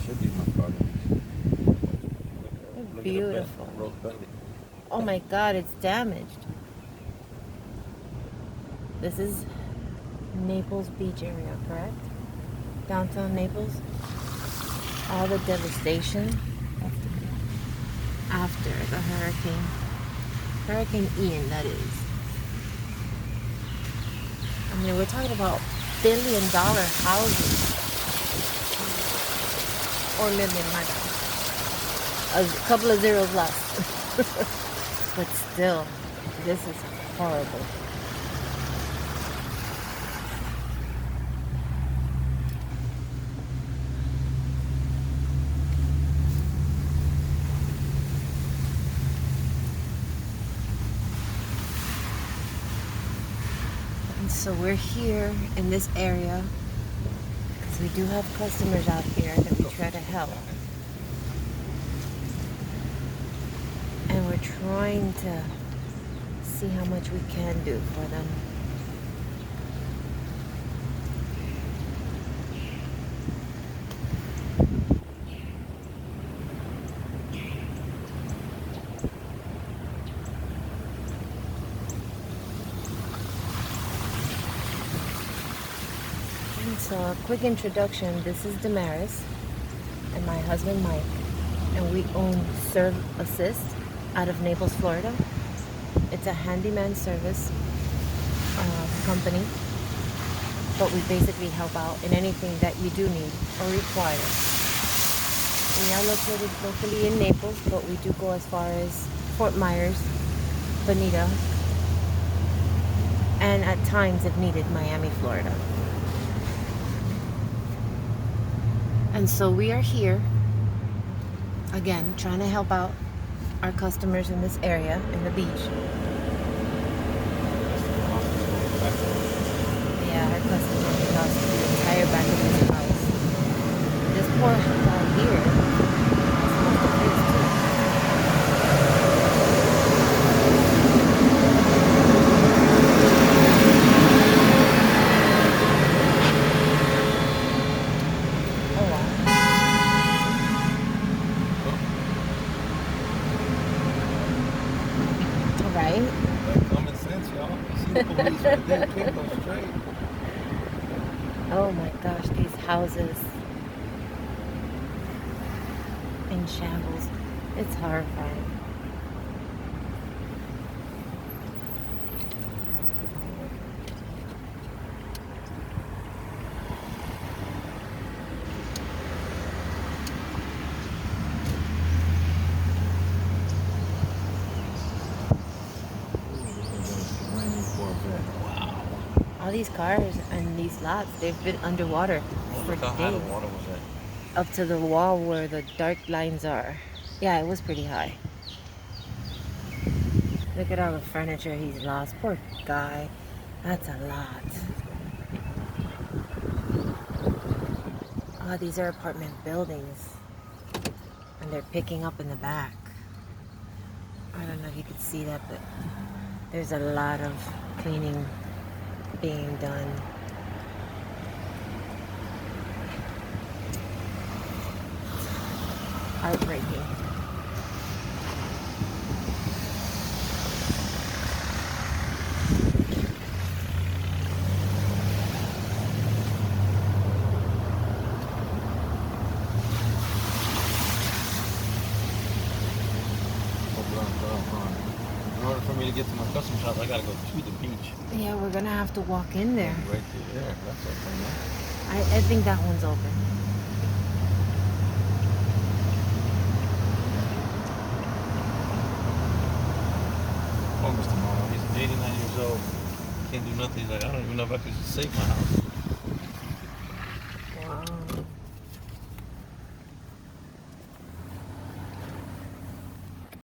Should be my product. Look at the Beautiful. rose belly. Oh my God, it's damaged. This is Naples Beach area, correct? Downtown Naples. All the devastation after the hurricane. Hurricane Ian, that is. I mean, we're talking about billion-dollar houses. Or million, my bad. A couple of zeros less. But still, this is horrible. And so we're here in this area because we do have customers out here that we try to help. And we're trying to see how much we can do for them. And so a quick introduction, this is Damaris and my husband Mike, and we own Serve Assist out of Naples, Florida. It's a handyman service company, but we basically help out in anything that you do need or require. We are located locally in Naples, but we do go as far as Fort Myers, Bonita, and at times, if needed, Miami, Florida. And so we are here, again, trying to help out our customers in this area, in the beach. Yeah, our customers lost the entire back of this house. This poor guy here has lost the face too. Oh wow. Right? Common sense, y'all. You see the police right there. You can't go straight. Oh my gosh, these houses in shambles. It's horrifying. Wow. All these cars and these lots, they've been underwater for Look how high the days. water was at. Up to the wall where the dark lines are. Yeah, it was pretty high. Look at all the furniture he's lost. Poor guy. That's a lot. Oh, these are apartment buildings. And they're picking up in the back. I don't know if you could see that, but there's a lot of cleaning being done. Heartbreaking. In order for me to get to my customer's house, I gotta go to the beach. Yeah, we're gonna have to walk in there. Right there. That's okay, I think that one's open. August tomorrow. He's 89 years old. Can't do nothing. He's like, I don't even know if I could save my house.